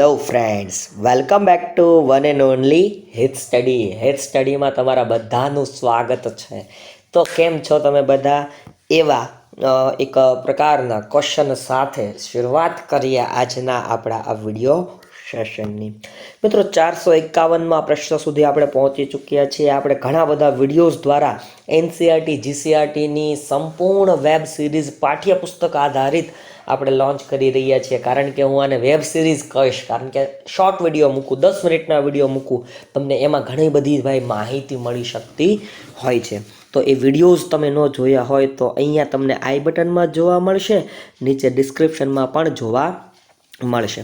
Hello friends, welcome back to one and only હિત study. હિત સ્ટડીમાં તમારા બધાનું સ્વાગત છે. તો કેમ છો તમે બધા? એવા એક પ્રકારના ક્વેશ્ચન સાથે શરૂઆત કરીએ આજના આપણા આ વિડીયો સેશનની. મિત્રો, 451માં પ્રશ્ન સુધી આપણે પહોંચી ચૂક્યા છીએ. આપણે ઘણા બધા વિડીયોઝ દ્વારા એનસીઆરટી જીસીઆરટીની સંપૂર્ણ વેબ સિરીઝ પાઠ્યપુસ્તક આધારિત આપણે લોન્ચ કરી રહ્યા છીએ. કારણ કે હું આને વેબ સિરીઝ કહીશ, કારણ કે શોર્ટ વિડીયો મૂકું, 10 મિનિટના વિડીયો મૂકું, તમને એમાં ઘણી બધી ભાઈ માહિતી મળી શકતી હોય છે. તો એ વિડીયોઝ તમે ન જોયા હોય તો અહીંયા તમને આઈ બટનમાં જોવા મળશે, નીચે ડિસ્ક્રિપ્શનમાં પણ જોવા મળશે.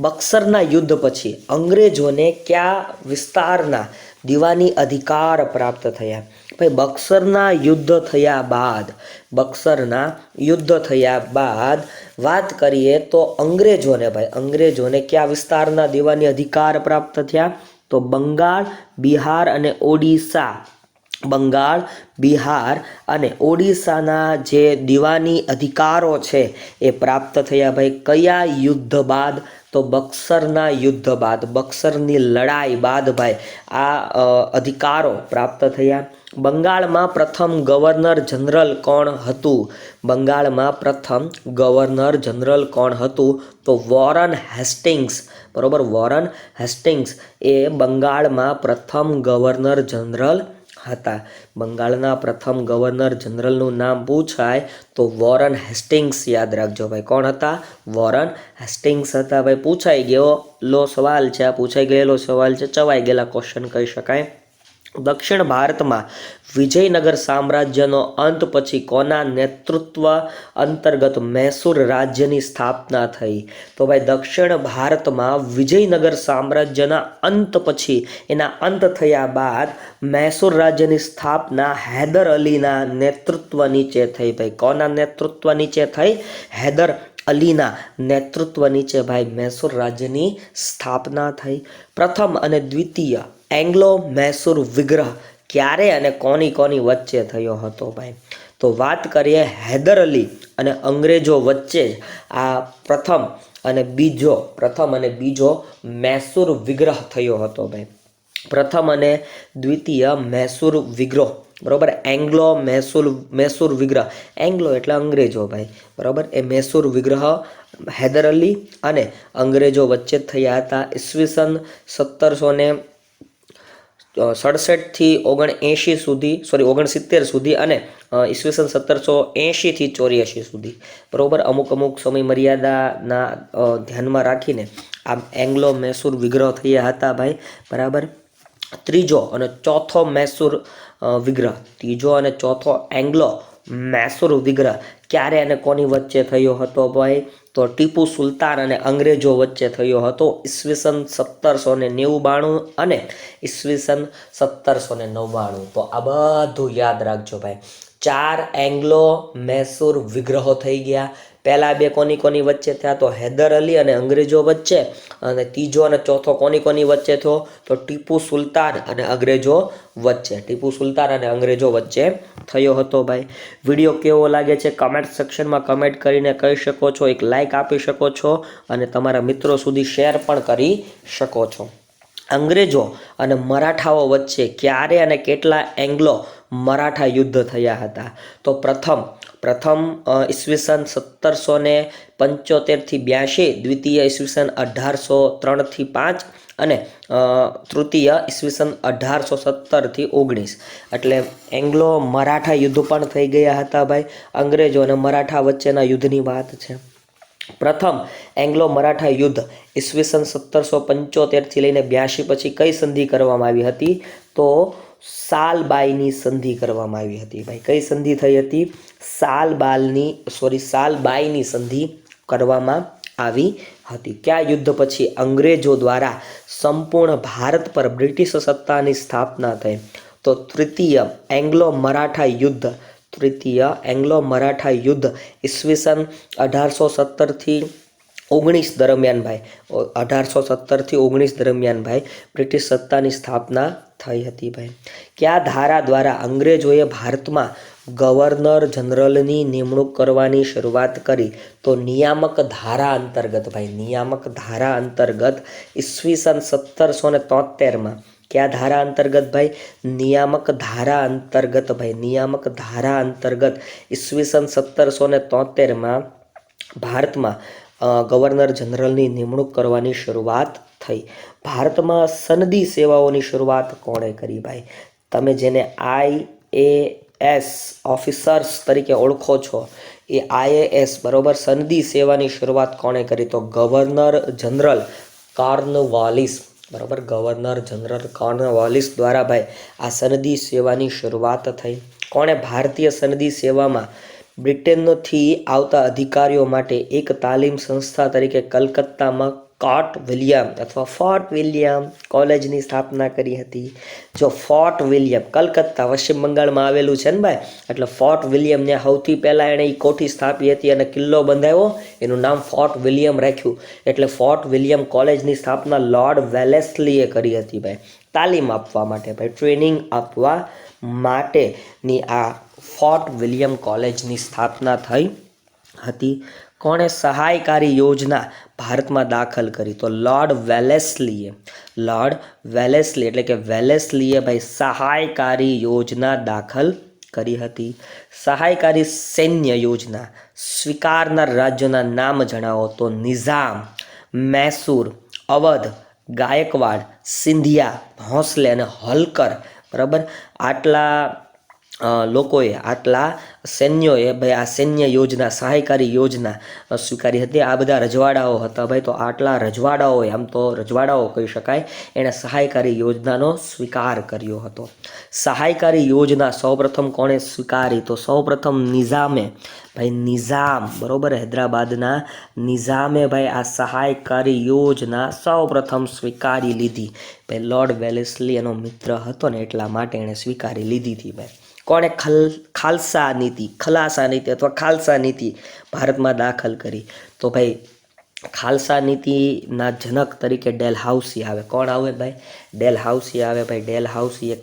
બક્સરના યુદ્ધ પછી અંગ્રેજોને કયા વિસ્તારના દીવાની અધિકાર પ્રાપ્ત થયા? ભાઈ, બક્સરના યુદ્ધ થયા બાદ વાત કરીએ તો અંગ્રેજોને કયા વિસ્તારના દીવાની અધિકાર પ્રાપ્ત થયા? તો બંગાળ, બિહાર અને ઓડિશાના જે દીવાની અધિકારો છે એ પ્રાપ્ત થયા. ભાઈ, કયા યુદ્ધ બાદ? તો બક્સરના યુદ્ધ બાદ, બક્સરની લડાઈ બાદ ભાઈ આ અધિકારો પ્રાપ્ત થયા. બંગાળમાં પ્રથમ ગવર્નર જનરલ કોણ હતું? તો વોરન હેસ્ટિંગ્સ. બરોબર, વોરન હેસ્ટિંગ્સ એ બંગાળમાં પ્રથમ ગવર્નર જનરલ હતા. બંગાળના પ્રથમ ગવર્નર જનરલનું નામ પૂછાય તો વોરન હેસ્ટિંગ્સ યાદ રાખજો ભાઈ. કોણ હતા? વોરન હેસ્ટિંગ્સ હતા. ભાઈ, પૂછાઈ ગયેલો સવાલ છે, ચવાઈ ગયેલા ક્વેશ્ચન કહી શકાય. દક્ષિણ ભારતમાં વિજયનગર સામ્રાજ્યનો અંત પછી કોના નેતૃત્વ અંતર્ગત મૈસૂર રાજ્યની સ્થાપના થઈ? તો ભાઈ, દક્ષિણ ભારતમાં વિજયનગર સામ્રાજ્યના અંત પછી, એના અંત થયા બાદ મૈસૂર રાજ્યની સ્થાપના હૈદર અલીના નેતૃત્વ નીચે થઈ. ભાઈ, કોના નેતૃત્વ નીચે થઈ? હૈદર અલીના નેતૃત્વ નીચે ભાઈ મૈસૂર રાજ્યની સ્થાપના થઈ. પ્રથમ અને દ્વિતીય એંગ્લો મૈસૂર વિગ્રહ ક્યારે અને કોની વચ્ચે થયો હતો? ભાઈ, તો વાત કરીએ હૈદર અલી અને અંગ્રેજો વચ્ચે આ પ્રથમ અને બીજો મૈસૂર વિગ્રહ થયો હતો. ભાઈ, પ્રથમ અને દ્વિતીય મૈસૂર વિગ્રહ, બરોબર. એંગ્લો મૈસૂર વિગ્રહ, એંગ્લો એટલે અંગ્રેજો ભાઈ, બરોબર. એ મૈસૂર વિગ્રહ હૈદર અલી અને અંગ્રેજો વચ્ચે થયા હતા. ઈસવીસન 1767 થી 69 સુધી અને ઈસવીસન 1780 થી 84 સુધી, બરોબર. અમુક સમય મર્યાદાના ધ્યાનમાં રાખીને આ એંગ્લો મૈસૂર વિગ્રહ થયા હતા ભાઈ, બરાબર. ત્રીજો અને ચોથો એંગ્લો મૈસૂર વિગ્રહ ક્યારે અને કોની વચ્ચે થયો હતો ભાઈ? તો ટીપુ સુલતાન અને અંગ્રેજો વચ્ચે થયો હતો. ઈસવીસન 1792 અને ઈસવીસન 1799. તો આ બધું યાદ રાખજો ભાઈ. 4 એંગ્લો મૈસૂર વિગ્રહો થઈ ગયા. પહેલા બે કોની વચ્ચે થયા? તો હૈદર અલી અને અંગ્રેજો વચ્ચે. અને ત્રીજો અને ચોથો કોની વચ્ચે થયો? તો ટીપુ સુલતાન અને અંગ્રેજો વચ્ચે થયો હતો ભાઈ. વિડીયો કેવો લાગે છે કમેન્ટ સેક્શનમાં કમેન્ટ કરીને કહી શકો છો. એક લાઈક આપી શકો છો અને તમારા મિત્રો સુધી શેર પણ કરી શકો છો. અંગ્રેજો અને મરાઠાઓ વચ્ચે ક્યારે અને કેટલા એંગ્લો મરાઠા યુદ્ધ થયા હતા? તો પ્રથમ ઈસવીસન 1775 થી 82, દ્વિતીય ઈસવીસન 1803 થી 5 અને તૃતીય ઈસવીસન 1817 થી 19. એટલે એંગ્લો મરાઠા યુદ્ધ પણ થઈ ગયા હતા ભાઈ. અંગ્રેજો અને મરાઠા વચ્ચેના યુદ્ધની વાત છે. પ્રથમ એંગ્લો મરાઠા યુદ્ધ ઈસવીસન 1775 થી લઈને 82 પછી કઈ સંધિ કરવામાં આવી હતી? તો સાલબાઈની સંધિ કરવામાં આવી હતી ભાઈ. કઈ સંધિ થઈ હતી? સાલબાઈની સંધિ કરવામાં આવી હતી. કયા યુદ્ધ પછી અંગ્રેજો દ્વારા સંપૂર્ણ ભારત પર બ્રિટિશ સત્તાની સ્થાપના થઈ? તો તૃતીય એંગ્લો મરાઠા યુદ્ધ ઈસવીસન 1817 થી 19 દરમિયાન ભાઈ, 1817 થી 19 દરમિયાન ભાઈ બ્રિટિશ સત્તાની સ્થાપના થઈ હતી ભાઈ. કયા ધારા દ્વારા અંગ્રેજોએ ભારતમાં ગવર્નર જનરલની નિમણૂક કરવાની શરૂઆત કરી? તો નિયામક ધારા અંતર્ગત ભાઈ, નિયામક ધારા અંતર્ગત ઈસવીસન 1773માં. કયા ધારા અંતર્ગત ભાઈ? નિયામક ધારા અંતર્ગત ભાઈ, નિયામક ધારા અંતર્ગત ઈસવીસન 1773માં ભારતમાં ગવર્નર જનરલની નિમણૂક કરવાની શરૂઆત થઈ. ભારતમાં સનદી સેવાઓની શરૂઆત કોણે કરી ભાઈ? તમે જેને IAS ઓફિસર્સ તરીકે ઓળખો છો એ IAS બરોબર, સનદી સેવાની શરૂઆત કોણે કરી? તો ગવર્નર જનરલ કોર્નવાલિસ બરોબર, ગવર્નર જનરલ કોર્નવાલિસ દ્વારા ભાઈ આ સનદી સેવાની શરૂઆત થઈ. કોણે ભારતીય સનદી સેવામાં બ્રિટનથી આવતા અધિકારીઓ માટે એક તાલીમ સંસ્થા તરીકે કલકત્તામાં ફોર્ટ વિલિયમ કોલેજની સ્થાપના કરી હતી? જો ફોર્ટ વિલિયમ કલકત્તા પશ્ચિમ બંગાળમાં આવેલું છે ને ભાઈ, એટલે ફોર્ટ વિલિયમ ને સૌથી પહેલાં એણે એ કોઠી સ્થાપી હતી અને કિલ્લો બંધાવ્યો, એનું નામ ફોર્ટ વિલિયમ રાખ્યું. એટલે ફોર્ટ વિલિયમ કોલેજની સ્થાપના લોર્ડ વેલેસ્લીએ કરી હતી ભાઈ, તાલીમ આપવા માટે ભાઈ, ટ્રેનિંગ આપવા માટેની આ ફોર્ટ વિલિયમ કોલેજની સ્થાપના થઈ હતી. કોણે સહાયકારી યોજના ભારતમાં દાખલ કરી? તો લોર્ડ વેલેસ્લીએ. લોર્ડ વેલેસ્લી એટલે કે વેલેસ્લીએ ભાઈ સહાયકારી યોજના દાખલ કરી હતી. સહાયકારી સૈન્ય યોજના સ્વીકારનાર રાજ્યોના નામ જણાવો. તો નિઝામ, મૈસૂર, અવધ, ગાયકવાડ, સિંધિયા, ભોંસલે અને હોલકર બરાબર, આટલા લોકોએ, આટલા સૈન્યોએ ભાઈ આ સૈન્ય યોજના, સહાયકારી યોજના સ્વીકારી હતી. આ બધા રજવાડાઓ હતા ભાઈ, તો આટલા રજવાડાઓએ, આમ તો રજવાડાઓ કહી શકાય, એણે સહાયકારી યોજનાનો સ્વીકાર કર્યો હતો. સહાયકારી યોજના સૌપ્રથમ કોણે સ્વીકારી? તો સૌપ્રથમ નિઝામે ભાઈ, નિઝામ બરોબર, હૈદરાબાદના નિઝામે ભાઈ આ સહાયકારી યોજના સૌપ્રથમ સ્વીકારી લીધી ભાઈ. લોર્ડ વેલેસ્લી એનો મિત્ર હતો ને એટલા માટે એણે સ્વીકારી લીધી હતી ભાઈ. કોણે ખાલસા નીતિ, ખલાસા નીતિ અથવા ખાલસા નીતિ ભારતમાં દાખલ કરી? તો ભાઈ ખાલસા નીતિના જનક તરીકે ડેલહાઉસી આવે. કોણ આવે ભાઈ? ડેલહાઉસી આવે ભાઈ. ડેલહાઉસીએ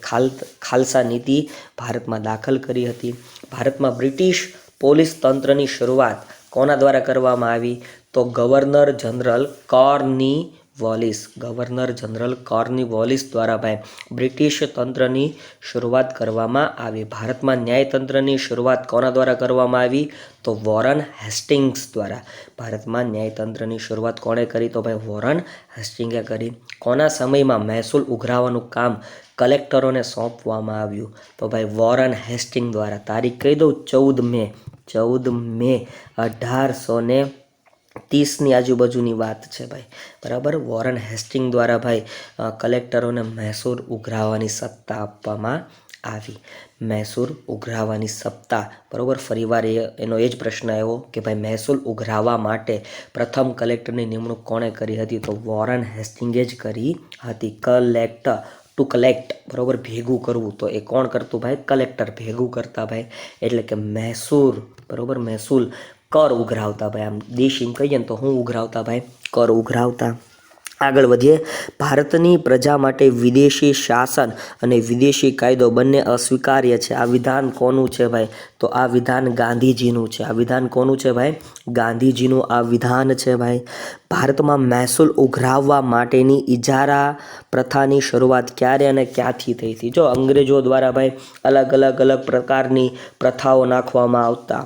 ખાલસા નીતિ ભારતમાં દાખલ કરી હતી. ભારતમાં બ્રિટિશ પોલીસ તંત્રની શરૂઆત કોના દ્વારા કરવામાં આવી? તો ગવર્નર જનરલ કોર્નવાલિસ, ગવર્નર જનરલ કોર્નવાલિસ દ્વારા ભાઈ બ્રિટિશ તંત્રની શરૂઆત કરવામાં આવી. ભારતમાં ન્યાયતંત્રની શરૂઆત કોના દ્વારા કરવામાં આવી? તો વોરન હેસ્ટિંગ્સ દ્વારા. ભારતમાં ન્યાયતંત્રની શરૂઆત કોણે કરી? તો ભાઈ વોરન હેસ્ટિંગે કરી. કોના સમયમાં મહેસૂલ ઉઘરાવવાનું કામ કલેક્ટરોને સોંપવામાં આવ્યું? તો ભાઈ વોરન હેસ્ટિંગ દ્વારા. તારીખ કહી દઉં, 14 મે 1830ની આજુબાજુની વાત છે ભાઈ બરાબર. વોરન હેસ્ટિંગ દ્વારા ભાઈ કલેક્ટરોને મહેસૂલ ઉઘરાવવાની સત્તા આપવામાં આવી. મહેસૂલ ઉઘરાવવાની સત્તા બરાબર. ફરીવાર એનો એ જ પ્રશ્ન આવ્યો કે ભાઈ મહેસૂલ ઉઘરાવવા માટે પ્રથમ કલેક્ટરની નિમણૂક કોણે કરી હતી? તો વોરન હેસ્ટિંગે જ કરી હતી. ટુ કલેક્ટ બરાબર, ભેગું કરવું. તો એ કોણ કરતું ભાઈ? કલેક્ટર ભેગું કરતા ભાઈ. એટલે કે મહેસૂલ બરાબર, મહેસૂલ કર ઉઘરાવતા ભાઈ. આમ દેશી કહીએ ને તો હું ઉઘરાવતા ભાઈ? કર ઉઘરાવતા. આગળ વધીએ. ભારતની પ્રજા માટે વિદેશી શાસન અને વિદેશી કાયદો બંને અસ્વીકાર્ય છે. આ વિધાન કોનું છે ભાઈ? તો આ વિધાન ગાંધીજીનું છે. આ વિધાન કોનું છે ભાઈ? ગાંધીજીનું આ વિધાન છે ભાઈ. ભારતમાં મહેસૂલ ઉઘરાવવા માટેની ઇજારા પ્રથાની શરૂઆત ક્યારે અને ક્યાંથી થઈ હતી? જો અંગ્રેજો દ્વારા ભાઈ અલગ અલગ પ્રકારની પ્રથાઓ નાખવામાં આવતા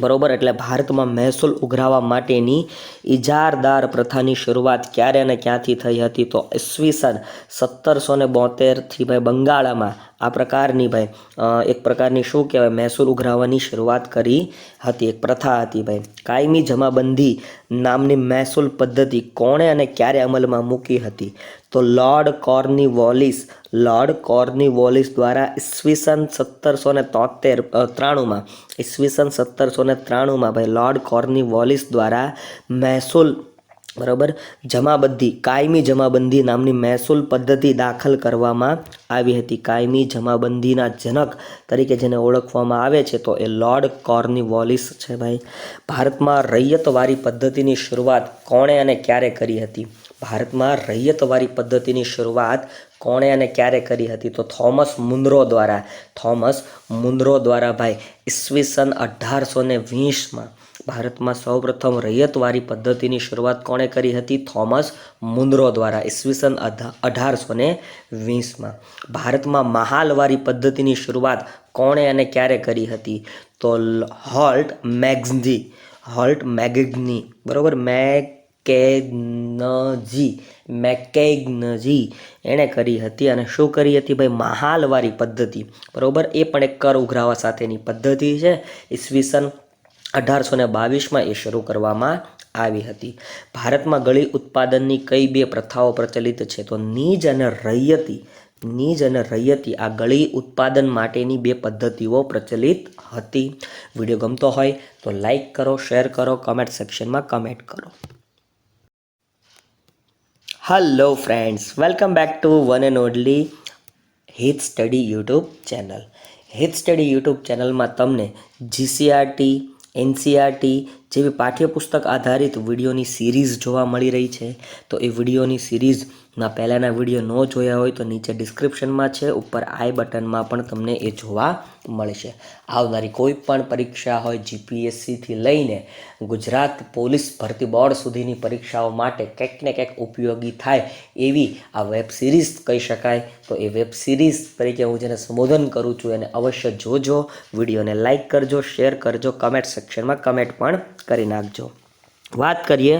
બરોબર. એટલે ભારતમાં મહેસૂલ ઉઘરાવવા માટેની ઇજારદાર પ્રથાની શરૂઆત ક્યારે અને ક્યાંથી થઈ હતી? તો ઈસવીસન 1772થી ભાઈ બંગાળમાં આ પ્રકારની ભાઈ એક પ્રકારની શું કહેવાય મહેસૂલ ઉઘરાવવાની શરૂઆત કરી હતી. એક પ્રથા હતી ભાઈ. કાયમી જમાબંધી નામની મહેસૂલ પદ્ધતિ કોણે અને ક્યારે અમલમાં મૂકી હતી? તો લોર્ડ કોર્નવાલિસ. લોર્ડ કોર્નવાલિસ દ્વારા ઈસવીસન 1793માં ઈસવીસન 1793માં ભાઈ લોર્ડ કોર્નવાલિસ દ્વારા મહેસૂલ બરાબર જમાબંધી, કાયમી જમાબંધી નામની મહેસૂલ પદ્ધતિ દાખલ કરવામાં આવી હતી. કાયમી જમાબંધીના જનક તરીકે જેને ઓળખવામાં આવે છે તો એ લોર્ડ કોર્નવાલિસ છે ભાઈ. ભારતમાં રૈયતવારી પદ્ધતિની શરૂઆત કોણે અને ક્યારે કરી હતી? ભારતમાં રૈયતવારી પદ્ધતિની શરૂઆત કોણે અને ક્યારે કરી હતી? તો થોમસ મુન્રો દ્વારા ભાઈ ઈસવીસન 1820માં ભારતમાં સૌપ્રથમ રૈયતવારી પદ્ધતિની શરૂઆત કોણે કરી હતી? થોમસ મુન્રો દ્વારા ઈસવીસન 1820માં. ભારતમાં મહાલવારી પદ્ધતિની શરૂઆત કોણે અને ક્યારે કરી હતી? તો હોલ્ટ મેગઝી બરોબર મેકેગ્નજી એણે કરી હતી. અને શું કરી હતી ભાઈ? મહાલવારી પદ્ધતિ બરોબર. એ પણ એક કર ઉઘરાવા સાથેની પદ્ધતિ છે. ઈસવીસન 1822માં એ શરૂ કરવામાં આવી હતી. ભારતમાં ગળી ઉત્પાદનની કઈ બે પ્રથાઓ પ્રચલિત છે? તો નીજ અને રૈયતી આ ગળી ઉત્પાદન માટેની બે પદ્ધતિઓ પ્રચલિત હતી. વિડીયો ગમતો હોય તો લાઈક કરો, શેર કરો, કમેન્ટ સેક્શનમાં કમેન્ટ કરો. Hello friends, welcome back to one and only હિત સ્ટડી યુટ્યુબ ચેનલ. હિત સ્ટડી યુટ્યુબ ચેનલમાં તમને જીસીઆરટી, એનસીઆરટી જેવી પાઠ્યપુસ્તક આધારિત વિડીયોની સિરીઝ જોવા મળી રહી છે. તો એ વિડીયોની સિરીઝના પહેલાંના વિડીયો ન જોયા હોય તો નીચે ડિસ્ક્રિપ્શનમાં છે, ઉપર આઈ બટનમાં પણ તમને એ જોવા મળશે. આવનારી કોઈ પણ પરીક્ષા હોય, જીપીએસસીથી લઈને ગુજરાત પોલીસ ભરતી બોર્ડ સુધીની પરીક્ષાઓ માટે કંઈક ને કંઈક ઉપયોગી થાય એવી આ વેબ સિરીઝ કહી શકાય. તો એ વેબ સિરીઝ તરીકે હું જેને સંબોધન કરું છું એને અવશ્ય જોજો. વિડીયોને લાઈક કરજો, શેર કરજો, કમેન્ટ સેક્શનમાં કમેન્ટ પણ કરી નાખજો. વાત કરીએ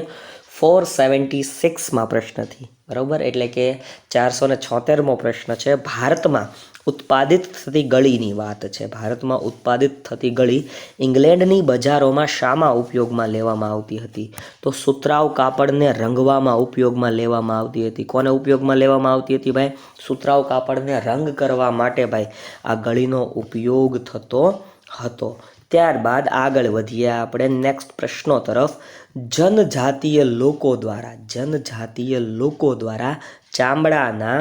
476માં પ્રશ્નથી બરાબર, એટલે કે 476મો પ્રશ્ન છે. ભારતમાં ઉત્પાદિત થતી ગળીની વાત છે. ભારતમાં ઉત્પાદિત થતી ગળી ઇંગ્લેન્ડની બજારોમાં શામાં ઉપયોગમાં લેવામાં આવતી હતી? તો સુતરાઉ કાપડને રંગવામાં ઉપયોગમાં લેવામાં આવતી હતી. કોને ઉપયોગમાં લેવામાં આવતી હતી ભાઈ? સુતરાઉ કાપડને રંગ કરવા માટે ભાઈ આ ગળીનો ઉપયોગ થતો હતો. ત્યારબાદ આગળ વધીએ આપણે નેક્સ્ટ પ્રશ્નો તરફ. જનજાતીય લોકો દ્વારા ચામડાના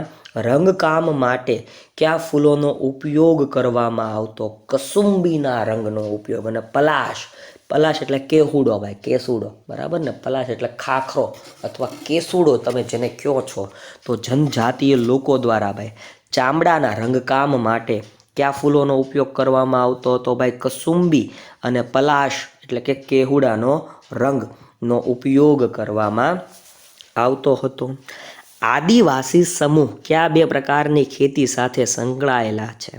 રંગકામ માટે કયા ફૂલોનો ઉપયોગ કરવામાં આવતો? કસુંબીના રંગનો ઉપયોગ. અને પલાશ એટલે કેસૂડો ભાઈ, કેસૂડો બરાબર ને. પલાશ એટલે ખાખરો અથવા કેસૂડો તમે જેને કહો છો. તો જનજાતીય લોકો દ્વારા ભાઈ ચામડાના રંગકામ માટે કયા ફૂલોનો ઉપયોગ કરવામાં આવતો હતો? ભાઈ કસુંબી અને પલાશ એટલે કે કેહુડાનો રંગનો ઉપયોગ કરવામાં આવતો હતો. આદિવાસી સમૂહ કયા બે પ્રકારની ખેતી સાથે સંકળાયેલા છે?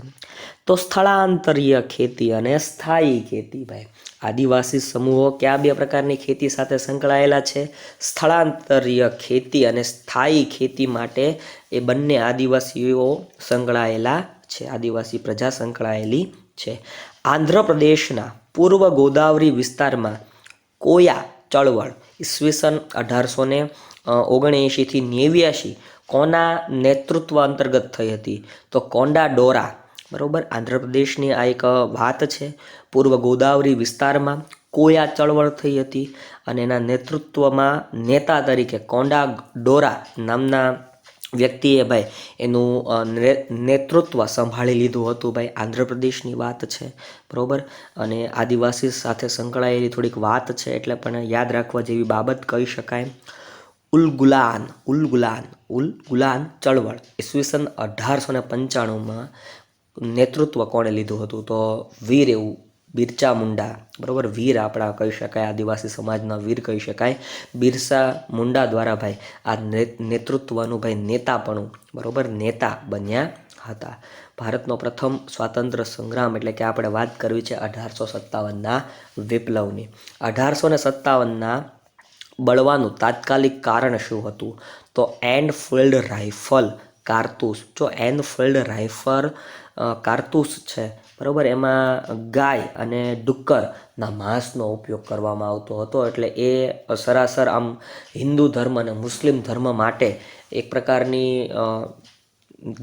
તો સ્થળાંતરીય ખેતી અને સ્થાયી ખેતી ભાઈ. આદિવાસી સમૂહો કયા બે પ્રકારની ખેતી સાથે સંકળાયેલા છે? સ્થળાંતરીય ખેતી અને સ્થાયી ખેતી માટે એ બંને આદિવાસીઓ સંકળાયેલા છે. આદિવાસી પ્રજા સંકળાયેલી છે. આંધ્રપ્રદેશના પૂર્વ ગોદાવરી વિસ્તારમાં કોયા ચળવળ ઈસવીસન 1879થી 89 કોના નેતૃત્વ અંતર્ગત થઈ હતી? તો કોંડા ડોરા બરાબર. આંધ્રપ્રદેશની આ એક વાત છે. પૂર્વ ગોદાવરી વિસ્તારમાં કોયા ચળવળ થઈ હતી અને એના નેતૃત્વમાં નેતા તરીકે કોંડા ડોરા નામના વ્યક્તિએ ભાઈ એનું નેતૃત્વ સંભાળી લીધું હતું ભાઈ. આંધ્રપ્રદેશની વાત છે બરાબર. અને આદિવાસી સાથે સંકળાયેલી થોડીક વાત છે એટલે પણ યાદ રાખવા જેવી બાબત કહી શકાય. ઉલગુલાન ચળવળ ઈસવીસન 1895માં નેતૃત્વ કોણે લીધું હતું? તો બિરસા મુંડા બરાબર. વીર આપણા કહી શકાય, આદિવાસી સમાજના વીર કહી શકાય. બિરસા મુંડા દ્વારા ભાઈ આ નેતૃત્વનું ભાઈ નેતાપણું બરાબર નેતા બન્યા હતા. ભારતનો પ્રથમ સ્વાતંત્ર્ય સંગ્રામ એટલે કે આપણે વાત કરવી છે 1857ના વિપ્લવની. 1857ના બળવાનું તાત્કાલિક કારણ શું હતું? તો એનફિલ્ડ રાઇફલ કારતૂસ. જો એનફિલ્ડ રાઇફલ કારતૂસ છે બરાબર, એમાં ગાય અને ડુક્કરના માંસનો ઉપયોગ કરવામાં આવતો હતો. એટલે એ સરાસર આમ હિન્દુ ધર્મ અને મુસ્લિમ ધર્મ માટે એક પ્રકારની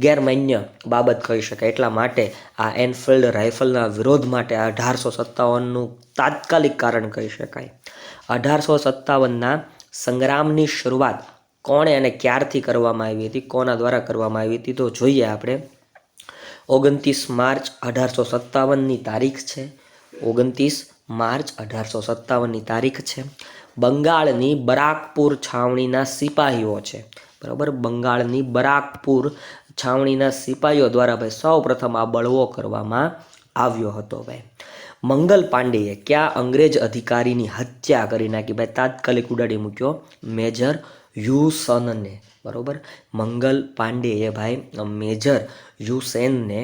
ગેરમાન્ય બાબત કહી શકાય. એટલા માટે આ એનફિલ્ડ રાઇફલના વિરોધ માટે 1857નું તાત્કાલિક કારણ કહી શકાય. 1857ના સંગ્રામની શરૂઆત કોણે અને ક્યારથી કરવામાં આવી હતી? કોના દ્વારા કરવામાં આવી હતી? તો જોઈએ આપણે. 29 માર્ચ 1857ની તારીખ છે. 29 માર્ચ 1857ની તારીખ છે. બંગાળની બરાકપુર છાવણીના સિપાહીઓ છે, બરાબર. બંગાળની બરાકપુર છાવણીના સિપાહીઓ દ્વારા ભાઈ સૌ પ્રથમ આ બળવો કરવામાં આવ્યો હતો ભાઈ. મંગલ પાંડેએ કયા અંગ્રેજ અધિકારીની હત્યા કરી નાખી ભાઈ? તાત્કાલિક ઉડાડી મૂક્યો મેજર હ્યુસનને, બરાબર. મંગલ પાંડેએ ભાઈ મેજર હ્યુસેનને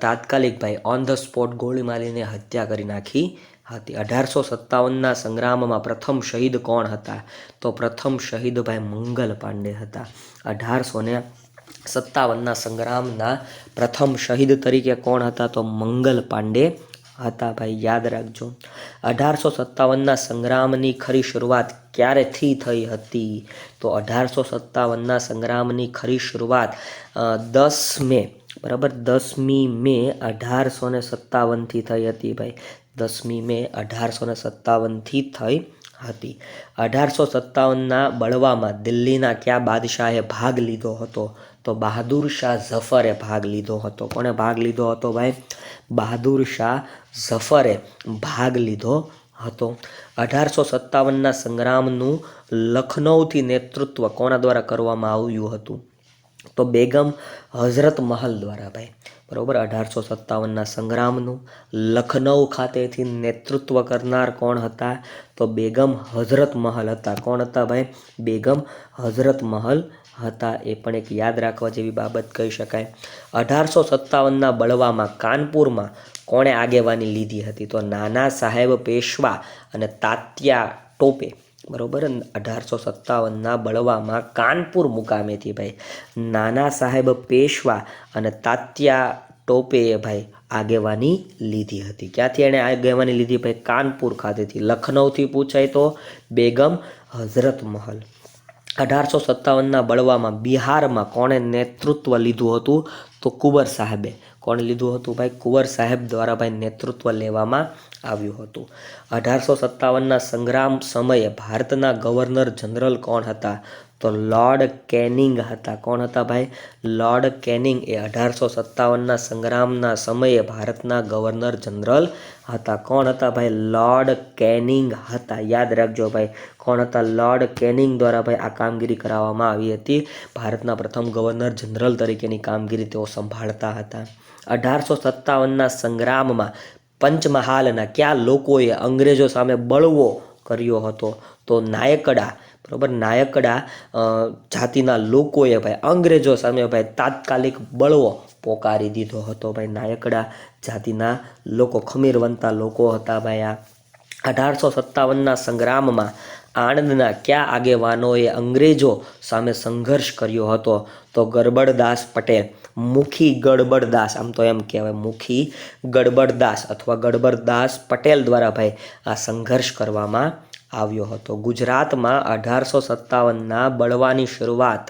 તાત્કાલિક ભાઈ ઓન ધ સ્પોટ ગોળી મારીને હત્યા કરી નાખી હતી. 1857ના સંગ્રામમાં પ્રથમ શહીદ કોણ હતા? તો પ્રથમ શહીદ ભાઈ મંગલ પાંડે હતા. 1857ના સંગ્રામના પ્રથમ શહીદ તરીકે કોણ હતા? તો મંગલ પાંડે હતા ભાઈ, યાદ રાખજો. 1857ના સંગ્રામની ખરી શરૂઆત ક્યારેથી થઈ હતી? તો 1857ના સંગ્રામની ખરી શરૂઆત 10 મે, બરાબર, 10મી મે 1857થી થઈ હતી ભાઈ. 10મી મે 1857થી થઈ હતી. 1857ના બળવામાં દિલ્હીના કયા બાદશાહે ભાગ લીધો હતો? તો બહાદુર શાહ ઝફરે ભાગ લીધો હતો. કોણે ભાગ લીધો હતો ભાઈ? બહાદુર શાહ ઝફરે ભાગ લીધો હતો. 1857ના સંગ્રામનું લખનૌથી નેતૃત્વ કોના દ્વારા કરવામાં આવ્યું હતું? તો બેગમ હઝરત મહલ દ્વારા ભાઈ, બરાબર. 1857ના સંગ્રામનું લખનૌ ખાતેથી નેતૃત્વ કરનાર કોણ હતા? તો બેગમ હઝરત મહલ હતા. કોણ હતા ભાઈ? બેગમ હઝરત મહલ હતા. એ પણ એક યાદ રાખવા જેવી બાબત કહી શકાય. 1857ના બળવામાં કાનપુરમાં કોણે આગેવાની લીધી હતી? તો નાના સાહેબ પેશવા અને તાત્યા ટોપે, બરાબર. 1857ના બળવામાં કાનપુર મુકામેથી ભાઈ નાના સાહેબ પેશવા અને તાત્યા ટોપેએ ભાઈ આગેવાની લીધી હતી. ક્યાંથી એણે આગેવાની લીધી ભાઈ? કાનપુર ખાતેથી. લખનૌથી પૂછાય તો બેગમ હઝરત મહલ. 1857ના બળવામાં બિહારમાં કોણે નેતૃત્વ લીધું હતું? તો કુંવર સાહેબે. કોણે લીધું હતું ભાઈ? કુંવર સાહેબ દ્વારા ભાઈ નેતૃત્વ લેવામાં આવ્યું હતું. 1857ના સંગ્રામ સમયે ભારતના ગવર્નર જનરલ કોણ હતા? તો લોર્ડ કેનિંગ હતા. કોણ હતા ભાઈ? લોર્ડ કેનિંગ એ 1857ના સંગ્રામના સમયે ભારતના ગવર્નર જનરલ હતા. કોણ હતા ભાઈ? લોર્ડ કેનિંગ હતા. યાદ રાખજો ભાઈ, કોણ હતા? લોર્ડ કેનિંગ દ્વારા ભાઈ આ કામગીરી કરાવવામાં આવી હતી. ભારતના પ્રથમ ગવર્નર જનરલ તરીકેની કામગીરી તેઓ સંભાળતા હતા. 1857ના સંગ્રામમાં પંચમહાલના કયા લોકોએ અંગ્રેજો સામે બળવો કર્યો હતો? તો નાયકડા, બરાબર. નાયકડા જાતિના લોકોએ ભાઈ અંગ્રેજો સામે ભાઈ તાત્કાલિક બળવો પોકારી દીધો હતો ભાઈ. નાયકડા જાતિના લોકો, ખમીરવંતા લોકો હતા ભાઈ આ. 1857ના સંગ્રામમાં આણંદના કયા આગેવાનોએ અંગ્રેજો સામે સંઘર્ષ કર્યો હતો? તો ગડબડદાસ પટેલ, મુખી ગડબડદાસ, આમ તો એમ કહેવાય મુખી ગડબડદાસ અથવા ગડબડદાસ પટેલ દ્વારા ભાઈ આ સંઘર્ષ કરવામાં આવ્યો હતો. ગુજરાતમાં 1857ના બળવાની શરૂઆત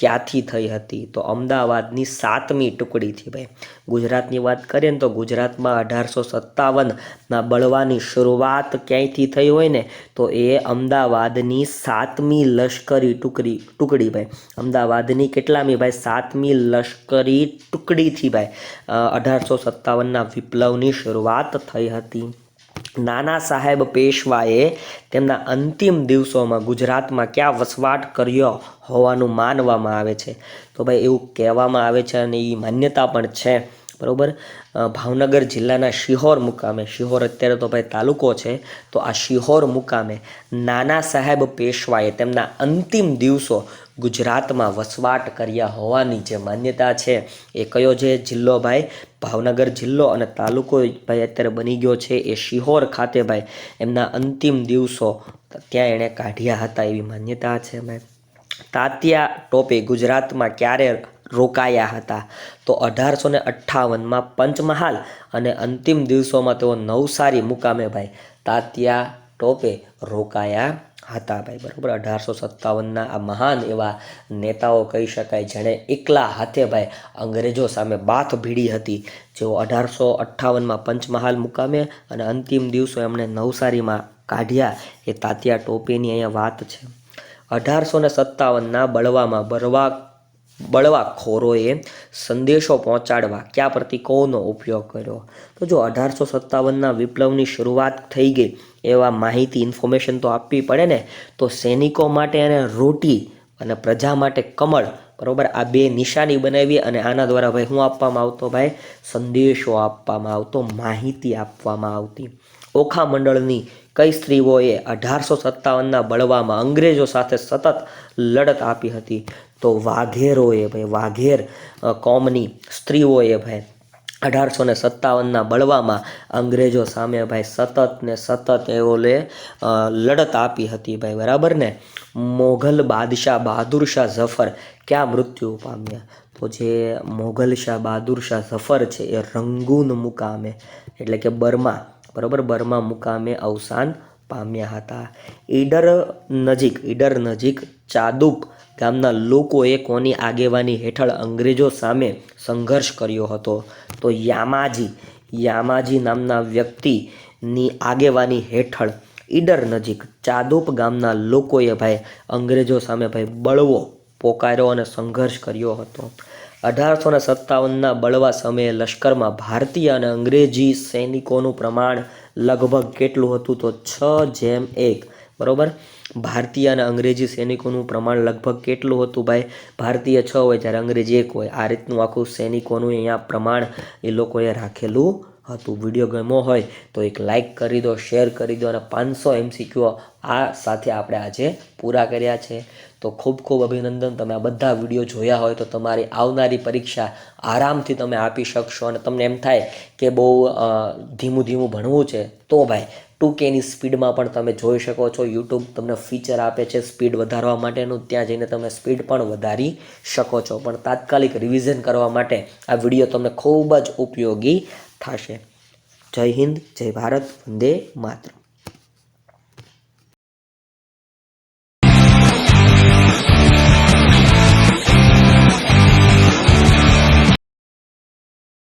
ક્યાંથી થઈ હતી? તો અમદાવાદની 7મી ટુકડીથી ભાઈ. ગુજરાતની વાત કરીએ ને તો ગુજરાતમાં 1857ના બળવાની શરૂઆત ક્યાંયથી થઈ હોય ને તો એ અમદાવાદની 7મી લશ્કરી ટુકડી ભાઈ. અમદાવાદની કેટલામી ભાઈ? 7મી લશ્કરી ટુકડીથી ભાઈ 1857ના વિપ્લવની શરૂઆત થઈ હતી. નાના સાહેબ પેશવાએ તેમના અંતિમ દિવસોમાં ગુજરાતમાં ક્યાં વસવાટ કર્યો હોવાનું માનવામાં આવે છે? તો ભાઈ એવું કહેવામાં આવે છે અને એ માન્યતા પણ છે, બરાબર. ભાવનગર જિલ્લાના શિહોર મુકામે, શિહોર અત્યારે તો ભાઈ તાલુકો છે, તો આ શિહોર મુકામે નાના સાહેબ પેશવાએ તેમના અંતિમ દિવસો ગુજરાતમાં વસવાટ કર્યા હોવાની જે માન્યતા છે એ કયો છે જિલ્લો ભાઈ? ભાવનગર જિલ્લો અને તાલુકો ભાઈ અત્યારે બની ગયો છે એ શિહોર ખાતે ભાઈ એમના અંતિમ દિવસો ત્યાં એણે કાઢ્યા હતા એવી માન્યતા છે ભાઈ. તાત્યા ટોપે ગુજરાતમાં ક્યારે રોકાયા હતા? તો 1858માં પંચમહાલ અને અંતિમ દિવસોમાં તેઓ નવસારી મુકામે ભાઈ તાત્યા ટોપે રોકાયા હતા ભાઈ, બરાબર. 1857ના આ મહાન એવા નેતાઓ કહી શકાય જેણે એકલા હાથે ભાઈ અંગ્રેજો સામે બાથ ભીડી હતી, જેઓ 1858માં પંચમહાલ મુકામે અને અંતિમ દિવસો એમણે નવસારીમાં કાઢ્યા, એ તાત્યા ટોપેની અહીંયા વાત છે. 1857ના બળવામાં બળવાખોરોએ સંદેશો પહોંચાડવા કયા પ્રતીકોનો ઉપયોગ કર્યો? તો જો 1857ના વિપ્લવની શરૂઆત થઈ ગઈ એવા માહિતી ઇન્ફોર્મેશન તો આપવી પડે ને. તો સૈનિકો માટે અને રોટી અને પ્રજા માટે કમળ, બરોબર, આ બે નિશાની બનાવી અને આના દ્વારા ભાઈ શું આપવામાં આવતો? ભાઈ સંદેશો આપવામાં આવતો, માહિતી આપવામાં આવતી. ઓખા મંડળની કઈ સ્ત્રીઓએ 1857ના બળવામાં અંગ્રેજો સાથે સતત લડત આપી હતી? તો વાઘેરોએ, ભાઈ વાઘેર કોમની સ્ત્રીઓએ ભાઈ 1857ના બળવામાં અંગ્રેજો સામે ભાઈ સતત ને સતત એઓલે લડત આપી હતી ભાઈ, બરાબર ને. મોગલ બાદશાહ બહાદુર શાહ ઝફર ક્યાં મૃત્યુ પામ્યા? તો જે મોગલ શાહ બહાદુર શાહ ઝફર છે એ રંગૂન મુકામે એટલે કે બર્મા, બરાબર, બર્મા મુકામે અવસાન પામ્યા હતા. ઈડર નજીક ચાદુક ગામના લોકોએ કોની આગેવાની હેઠળ અંગ્રેજો સામે સંઘર્ષ કર્યો હતો? તો યામાજી નામના વ્યક્તિની આગેવાની હેઠળ ઈડર નજીક ચાદુપ ગામના લોકોએ ભાઈ અંગ્રેજો સામે ભાઈ બળવો પોકાર્યો અને સંઘર્ષ કર્યો હતો. 1857ના બળવા સમયે લશ્કરમાં ભારતીય અને અંગ્રેજી સૈનિકોનું પ્રમાણ લગભગ કેટલું હતું? તો 6:1, બરાબર. ભારતીય અને અંગ્રેજી સૈનિકોનું પ્રમાણ લગભગ કેટલું હતું ભાઈ? ભારતીય 6 હોય જ્યારે અંગ્રેજી 1 હોય. આ રીતનું આખું સૈનિકોનું અહીંયા પ્રમાણ એ લોકોએ રાખેલું હતું. વિડીયો ગમ્યો હોય તો એક લાઇક કરી દો, શેર કરી દો અને 500 MCQ આ સાથે આપણે આજે પૂરા કર્યા છે. તો ખૂબ ખૂબ અભિનંદન. તમે આ બધા વિડીયો જોયા હોય તો તમારી આવનારી પરીક્ષા આરામથી તમે આપી શકશો. અને તમને એમ થાય કે બહુ ધીમું ભણવું છે તો ભાઈ 2Kની સ્પીડમાં પણ તમે જોઈ શકો છો. યુટ્યુબ તમને ફીચર આપે છે સ્પીડ વધારવા માટેનું, ત્યાં જઈને તમે સ્પીડ પણ વધારી શકો છો. પણ તાત્કાલિક રિવિઝન કરવા માટે આ વિડીયો તમને ખૂબ જ ઉપયોગી થશે. જય હિન્દ, જય ભારત, વંદે માતરમ.